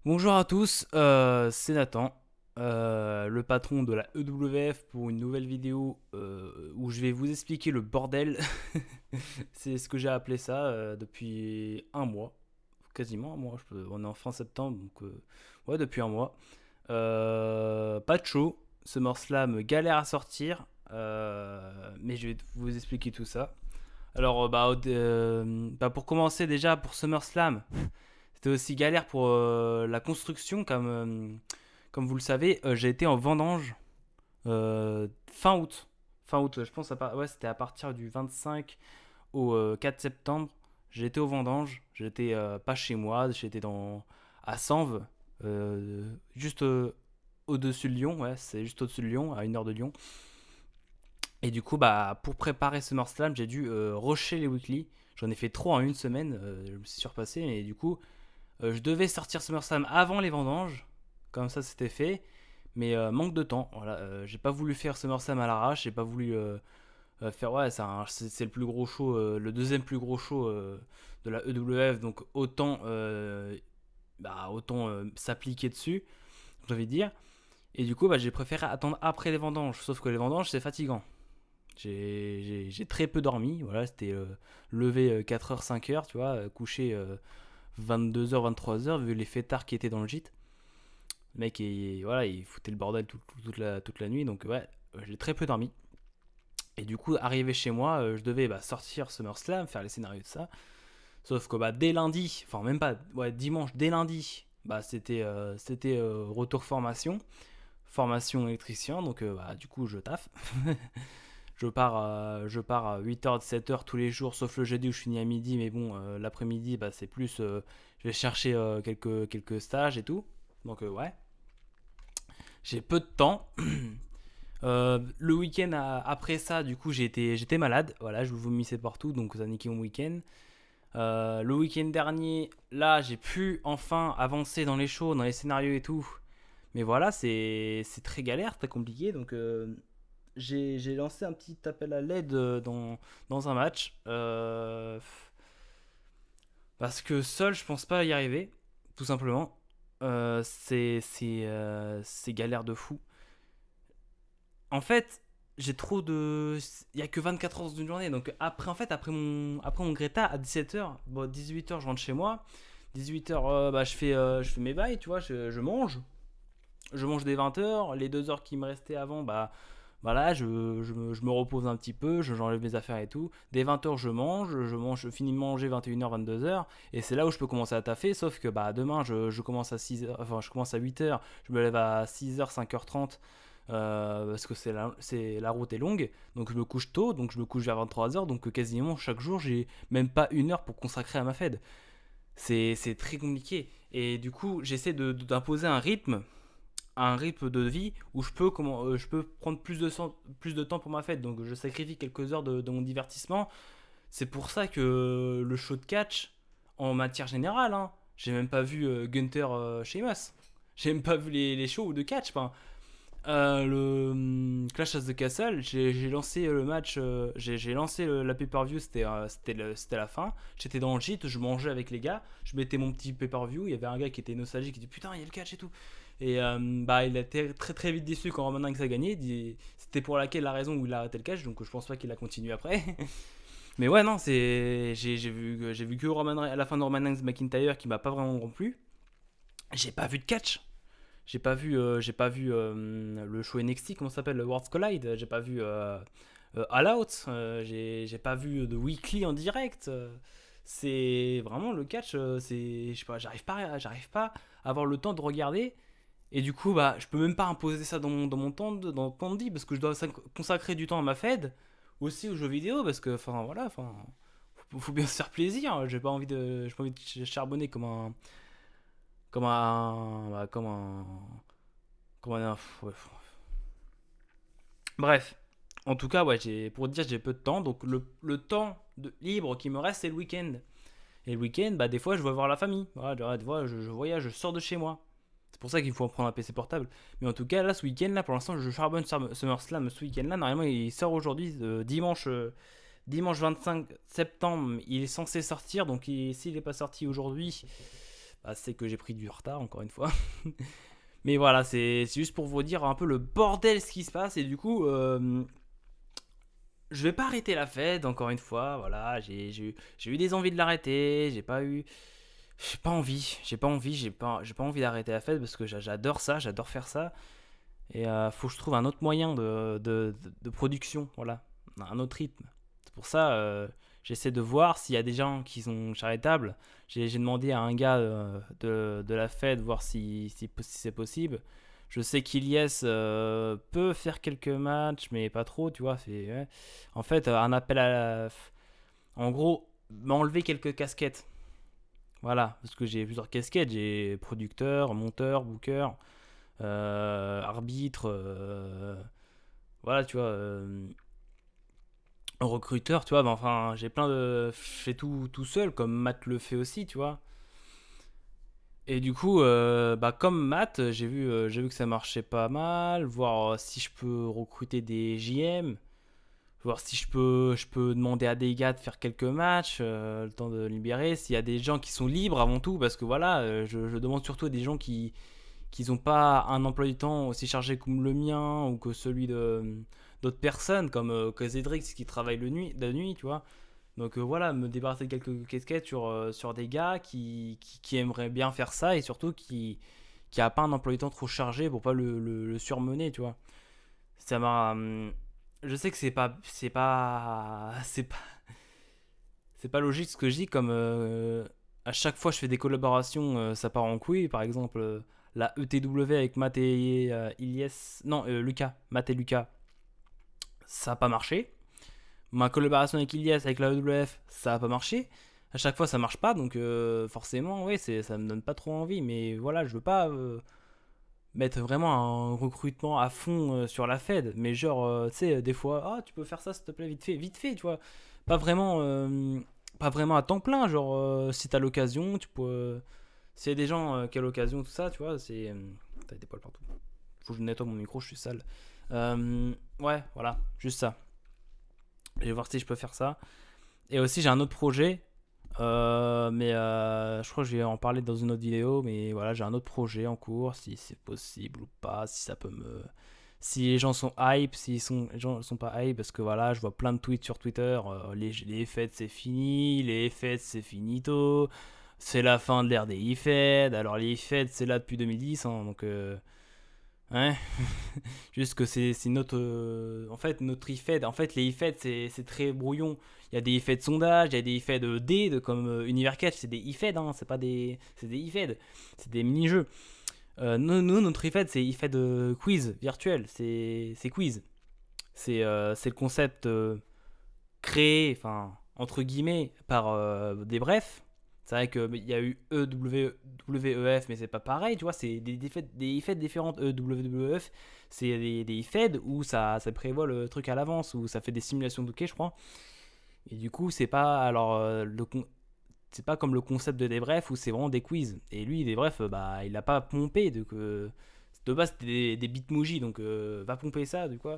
Bonjour à tous, c'est Nathan, le patron de la EWF pour une nouvelle vidéo où je vais vous expliquer le bordel. C'est ce que j'ai appelé ça depuis un mois, quasiment un mois. On est en fin septembre, donc ouais, depuis un mois. Pas de show, SummerSlam galère à sortir, mais je vais vous expliquer tout ça. Alors, pour commencer déjà pour SummerSlam. C'était aussi galère pour la construction, comme vous le savez, j'ai été en vendange fin août. Fin août, je pense, ouais, c'était à partir du 25 au 4 septembre. J'étais au vendange, j'étais pas chez moi, à Sens, juste au-dessus de Lyon, ouais, c'est juste au-dessus de Lyon, à 1 heure de Lyon. Et du coup, bah, pour préparer SummerSlam, j'ai dû rusher les weekly. J'en ai fait trop en une semaine, je me suis surpassé, et du coup, je devais sortir SummerSlam avant les vendanges, comme ça c'était fait, mais manque de temps. Voilà, j'ai pas voulu faire SummerSlam à l'arrache, j'ai pas voulu faire. Ouais, c'est le plus gros show, le deuxième plus gros show de la EWF, donc autant s'appliquer dessus, j'ai envie de dire. Et du coup, bah, j'ai préféré attendre après les vendanges, sauf que les vendanges c'est fatigant. J'ai très peu dormi, voilà, c'était lever 4h, 5h, tu vois, coucher 22h, 23h, vu les fêtards qui étaient dans le gîte. Le mec, voilà, il foutait le bordel toute la nuit, donc ouais, j'ai très peu dormi. Et du coup, arrivé chez moi, je devais sortir SummerSlam, faire les scénarios de ça. Sauf que dès lundi, enfin même pas, ouais, dimanche, dès lundi, c'était retour formation électricien, donc du coup, je taffe. Je pars à 8h, 7h tous les jours, sauf le jeudi où je finis à midi, mais bon, l'après-midi, c'est plus. Je vais chercher quelques stages et tout. Donc, ouais, j'ai peu de temps. Le week-end après ça, du coup, j'étais malade. Voilà, je vous vomissais partout, donc ça a niqué mon week-end. Le week-end dernier, là, j'ai pu enfin avancer dans les shows, dans les scénarios et tout. Mais voilà, c'est très galère, très compliqué. Donc, j'ai lancé un petit appel à l'aide dans un match. Parce que seul, je pense pas y arriver, tout simplement. C'est galère de fou. En fait, j'ai trop de. Il y a que 24 heures dans une journée. Donc après, en fait, après mon Greta, à 17h, bon, 18h, je rentre chez moi. 18h, je fais mes bails, tu vois, je mange. Je mange des 20h. Les 2 heures qui me restaient avant, voilà, je me repose un petit peu, j'enlève mes affaires et tout. Dès 20h, je finis de manger 21h, 22h. Et c'est là où je peux commencer à taffer. Sauf que demain, je commence à 6h, enfin, je commence à 8h, je me lève à 6h, 5h30. Parce que la route est longue, donc je me couche tôt, donc je me couche vers 23h, donc quasiment chaque jour j'ai même pas 1 heure pour consacrer à ma Fed. C'est très compliqué. Et du coup, j'essaie d'imposer un rythme de vie où je peux prendre plus de temps pour ma fête. Donc je sacrifie quelques heures de mon divertissement. C'est pour ça que le show de catch, en matière générale, hein, j'ai même pas vu Gunther Sheamus. J'ai même pas vu les shows de catch. Enfin, le Clash of the Castle, j'ai lancé le match, j'ai lancé la pay-per-view, c'était la fin. J'étais dans le gîte, je mangeais avec les gars, je mettais mon petit pay-per-view. Il y avait un gars qui était nostalgique, qui dit putain, il y a le catch et tout. Et il a été très très vite déçu quand Roman Reigns a gagné. C'était pour la raison où il a arrêté le catch, donc je pense pas qu'il a continué après. Mais ouais, non, j'ai vu que à la fin de Roman Reigns McIntyre qui m'a pas vraiment plu. J'ai pas vu de catch. J'ai pas vu le show NXT, comment ça s'appelle, le Worlds Collide. J'ai pas vu All Out. J'ai pas vu The Weekly en direct. C'est vraiment le catch. Je sais pas, j'arrive pas à avoir le temps de regarder. Et du coup, je peux même pas imposer ça dans mon temps de vie parce que je dois consacrer du temps à ma Fed, aussi aux jeux vidéo parce que, enfin voilà, faut bien se faire plaisir. J'ai pas envie de charbonner comme un. Ouais. Bref, en tout cas, ouais, pour te dire, j'ai peu de temps. Donc, le temps libre qui me reste, c'est le week-end. Et le week-end, des fois, je vais voir la famille. Voilà, des fois, je voyage, je sors de chez moi. C'est pour ça qu'il faut en prendre un PC portable. Mais en tout cas, là, ce week-end, là, pour l'instant, je charbonne SummerSlam ce week-end-là. Normalement, il sort aujourd'hui, dimanche 25 septembre. Il est censé sortir. Donc, s'il n'est pas sorti aujourd'hui, Bah, c'est que j'ai pris du retard, encore une fois. Mais voilà, c'est juste pour vous dire un peu le bordel ce qui se passe. Et du coup, je vais pas arrêter la fête, encore une fois. Voilà, j'ai eu des envies de l'arrêter. J'ai pas eu. J'ai pas envie. J'ai pas envie d'arrêter la fête parce que j'adore ça, j'adore faire ça. Et faut que je trouve un autre moyen de production. Voilà, un autre rythme. C'est pour ça, j'essaie de voir s'il y a des gens qui sont charitables. J'ai demandé à un gars de la Fed voir si c'est possible. Je sais qu'Iliès peut faire quelques matchs, mais pas trop, tu vois. Ouais. En fait, un appel à la... En gros, m'enlever quelques casquettes. Voilà, parce que j'ai plusieurs casquettes. J'ai producteur, monteur, booker, arbitre. Voilà, tu vois. Recruteur, tu vois, bah, enfin, j'ai plein de. Je fais tout seul, comme Matt le fait aussi, tu vois. Et du coup, bah, comme Matt, j'ai vu que ça marchait pas mal, voir si je peux recruter des JM, voir si je peux demander à des gars de faire quelques matchs, le temps de libérer, s'il y a des gens qui sont libres avant tout, parce que voilà, je demande surtout à des gens qui n'ont pas un emploi du temps aussi chargé comme le mien ou que celui d'autres personnes, comme que Zedrix qui travaille la nuit, tu vois. Donc voilà, me débarrasser de quelques casquettes sur des gars qui aimeraient bien faire ça et surtout qui a pas un emploi du temps trop chargé pour pas le surmener, tu vois. Ça m'a. Je sais que c'est pas logique ce que je dis, comme à chaque fois je fais des collaborations, ça part en couille. Par exemple, la ETW avec Matt et Ilyes. Non, Lucas. Matt et Lucas, ça n'a pas marché. Ma collaboration avec Ilias, avec la EWF, ça a pas marché. À chaque fois, ça marche pas, donc forcément, ouais, ça me donne pas trop envie. Mais voilà, je veux pas mettre vraiment un recrutement à fond sur la Fed. Mais genre, tu sais, des fois, ah, tu peux faire ça, s'il te plaît, vite fait, tu vois. Pas vraiment, pas vraiment à temps plein. Genre, si t'as l'occasion, tu peux. S'il y a des gens qui ont l'occasion, tout ça, tu vois, c'est. T'as des poils partout. Faut que je nettoie mon micro, je suis sale. Ouais, voilà, juste ça. Je vais voir si je peux faire ça. Et aussi, j'ai un autre projet. Mais je crois que je vais en parler dans une autre vidéo. Mais voilà, j'ai un autre projet en cours. Si c'est possible ou pas. Si ça peut me. Si les gens sont hype. Si les gens sont pas hype. Parce que voilà, je vois plein de tweets sur Twitter. Les fêtes, c'est fini. Les fêtes, c'est finito. C'est la fin de l'ère des e-fed. Alors, les e-fed, c'est là depuis 2010. Hein, donc. Ouais, juste que c'est notre. En fait, notre IFED. En fait, les IFED, c'est très brouillon. Il y a des IFED sondage, il y a des IFED D, comme Univers Catch, c'est des IFED, hein, c'est pas des. C'est des IFED. C'est des mini-jeux. Notre IFED, c'est IFED quiz virtuel. C'est quiz. C'est le concept créé, enfin, entre guillemets, par des brefs. C'est vrai qu'il y a eu EWEF, mais c'est pas pareil, tu vois, c'est des IFED différentes. EWEF, c'est des IFED où ça prévoit le truc à l'avance, où ça fait des simulations de hockey, je crois. Et du coup, c'est pas alors c'est pas comme le concept de Debref où c'est vraiment des quiz. Et lui, Debref, bah, il a pas pompé, donc de base c'était des bitmojis, donc va pomper ça, du coup.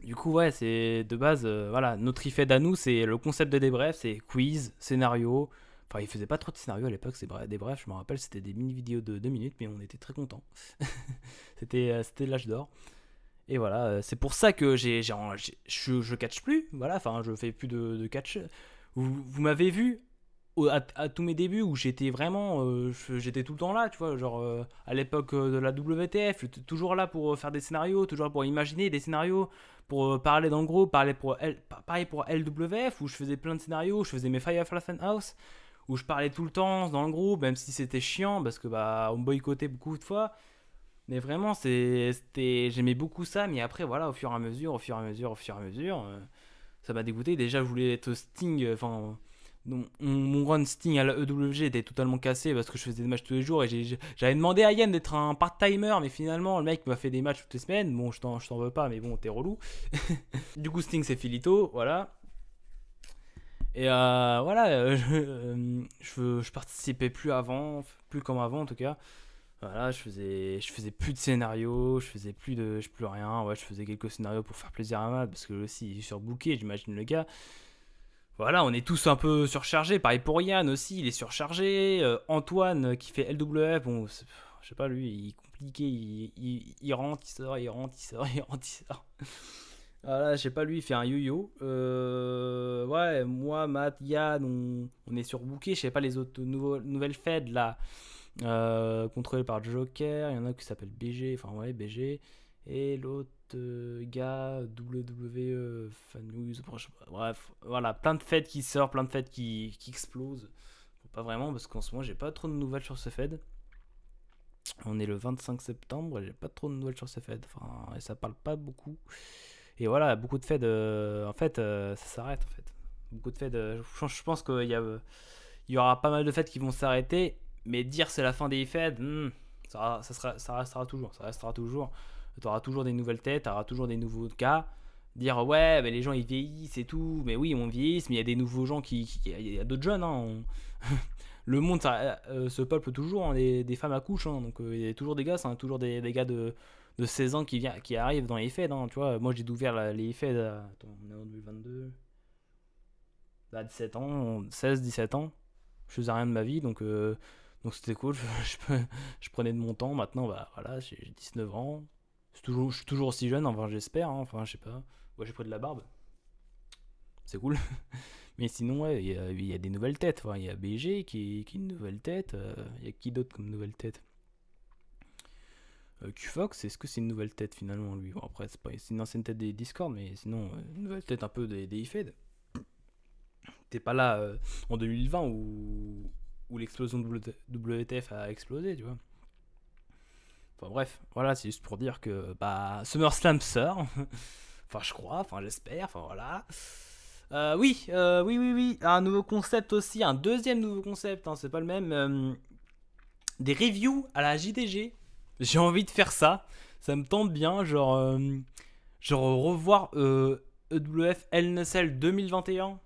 Du coup, ouais, c'est de base, voilà, notre IFED à nous, c'est le concept de débrief, c'est quiz, scénario. Enfin, il faisait pas trop de scénario à l'époque, c'est des brefs, je me rappelle, c'était des mini-vidéos de 2 minutes, mais on était très contents. C'était l'âge d'or. Et voilà, c'est pour ça que je catch plus, voilà, enfin, je fais plus de catch. Vous m'avez vu à tous mes débuts où j'étais vraiment, j'étais tout le temps là, tu vois, genre à l'époque de la WTF, j'étais toujours là pour faire des scénarios, toujours là pour imaginer des scénarios, pour parler dans le groupe, pareil pour LWF où je faisais plein de scénarios, je faisais mes Firefly Funhouse où je parlais tout le temps dans le groupe, même si c'était chiant parce que bah on me boycottait beaucoup de fois. Mais vraiment, j'aimais beaucoup ça, mais après, voilà, au fur et à mesure, ça m'a dégoûté. Déjà, je voulais être Sting, enfin, mon run Sting à la EWG était totalement cassé parce que je faisais des matchs tous les jours et j'avais demandé à Yann d'être un part-timer, mais finalement, le mec m'a fait des matchs toutes les semaines. Bon, je t'en veux pas, mais bon, t'es relou. Du coup, Sting, c'est finito, voilà. Et voilà, je participais plus comme avant en tout cas. Voilà, je faisais plus de scénarios, je plus rien. Ouais, je faisais quelques scénarios pour faire plaisir à Matt parce que aussi il est surbooké, j'imagine le gars. Voilà, on est tous un peu surchargés. Pareil pour Yann aussi, il est surchargé. Antoine qui fait LWF, bon, je sais pas, lui, il est compliqué. Il rentre, il sort, il rentre, il sort, il rentre, il sort. Voilà, je sais pas, lui, il fait un yo-yo. Ouais, moi, Matt, Yann, on est surbooké. Je sais pas les autres nouvelles feds là, contrôlées par Joker. Il y en a qui s'appelle BG, enfin ouais, BG. Et l'autre gars, WWE, Fan News, bref, voilà, plein de feds qui sortent, plein de feds qui explosent. Bon, pas vraiment, parce qu'en ce moment, j'ai pas trop de nouvelles sur ce fed. On est le 25 septembre et j'ai pas trop de nouvelles sur ce fed. Enfin, et ça parle pas beaucoup. Et voilà, beaucoup de feds, en fait, ça s'arrête en fait. Beaucoup de feds, je pense qu'il y aura pas mal de feds qui vont s'arrêter, mais dire c'est la fin des feds, ça restera toujours. Ça restera toujours. Tu auras toujours des nouvelles têtes, tu auras toujours des nouveaux cas. Dire ouais, mais les gens ils vieillissent et tout, mais oui, on vieillit, mais il y a des nouveaux gens il y a d'autres jeunes. Hein, le monde se peuple toujours, hein, des femmes accouchent, hein, donc il y a toujours des gars, hein, toujours des gars de 16 ans qui arrivent dans les feds. Hein, tu vois, moi j'ai découvert les feds, attends, on est en 2022, à 17 ans, 16-17 ans, je faisais rien de ma vie, donc c'était cool, je prenais de mon temps. Maintenant, bah voilà, j'ai 19 ans, je suis toujours aussi jeune, enfin j'espère, hein, enfin je sais pas, ouais, j'ai pris de la barbe, c'est cool. Mais sinon, ouais, il y a des nouvelles têtes. Enfin, il y a BG qui est une nouvelle tête. Il y a qui d'autre comme nouvelle tête? QFox, est-ce que c'est une nouvelle tête finalement lui? Bon, après, c'est une ancienne tête des Discord, mais sinon, une nouvelle tête un peu des IFED. T'es pas là en 2020 où l'explosion de WTF a explosé, tu vois. Enfin bref, voilà, c'est juste pour dire que bah, SummerSlam sort. Enfin, je crois, enfin, j'espère, enfin voilà. Oui. Un nouveau concept aussi, un deuxième nouveau concept, hein, c'est pas le même. Des reviews à la JDG. J'ai envie de faire ça. Ça me tente bien, genre revoir EWF LNSL 2021,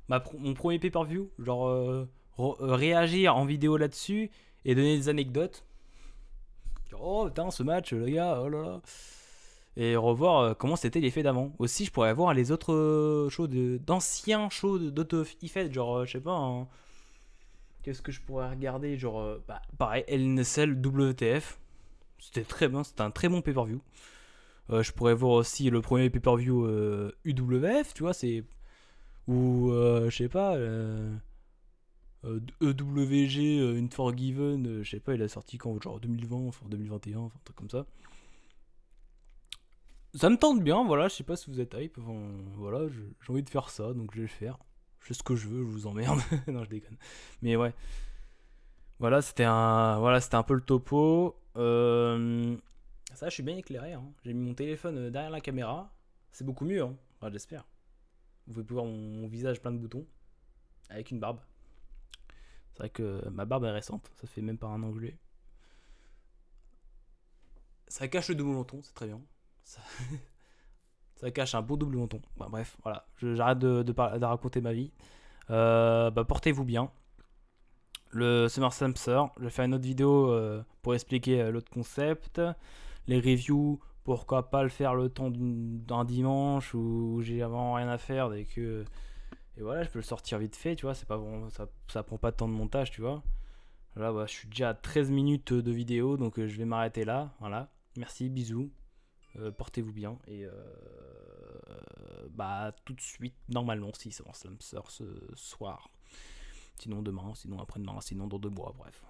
mon premier pay-per-view. Genre réagir en vidéo là-dessus et donner des anecdotes. Genre, oh putain, ce match, le gars, oh là là. Et revoir comment c'était les faits d'avant. Aussi, je pourrais voir les autres shows d'anciens shows d'auto-ifed, genre, je sais pas, hein, qu'est-ce que je pourrais regarder, genre, bah, pareil, LNSL WTF, c'était très bien, c'était un très bon pay-per-view. Je pourrais voir aussi le premier pay-per-view UWF, tu vois, c'est, ou, je sais pas, EWG, Unforgiven, je sais pas, il a sorti quand, genre 2020, enfin 2021, enfin un truc comme ça. Ça me tente bien, voilà, je sais pas si vous êtes hype, enfin, voilà, j'ai envie de faire ça, donc je vais le faire. Je fais ce que je veux, je vous emmerde. Non, je déconne. Mais ouais, voilà, c'était un peu le topo. Ça, je suis bien éclairé, hein. J'ai mis mon téléphone derrière la caméra, c'est beaucoup mieux, hein. Enfin, j'espère. Vous pouvez voir mon visage plein de boutons, avec une barbe. C'est vrai que ma barbe est récente, ça fait même pas un an que je l'ai. Ça cache le double menton, c'est très bien. Ça, ça cache un beau double menton. Bah, bref, voilà. J'arrête de raconter ma vie. Bah, portez-vous bien. Le SummerSlam sort. Je vais faire une autre vidéo pour expliquer l'autre concept. Les reviews, pourquoi pas le faire le temps d'un dimanche où j'ai vraiment rien à faire et voilà, je peux le sortir vite fait, tu vois. C'est pas bon, ça prend pas de temps de montage, tu vois. Là, bah, je suis déjà à 13 minutes de vidéo, donc je vais m'arrêter là. Voilà. Merci, bisous. Portez-vous bien et bah tout de suite normalement si SummerSlam sort ce soir. Sinon demain, sinon après-demain, sinon dans 2 mois, bref.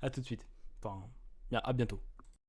À tout de suite. Enfin, à bientôt.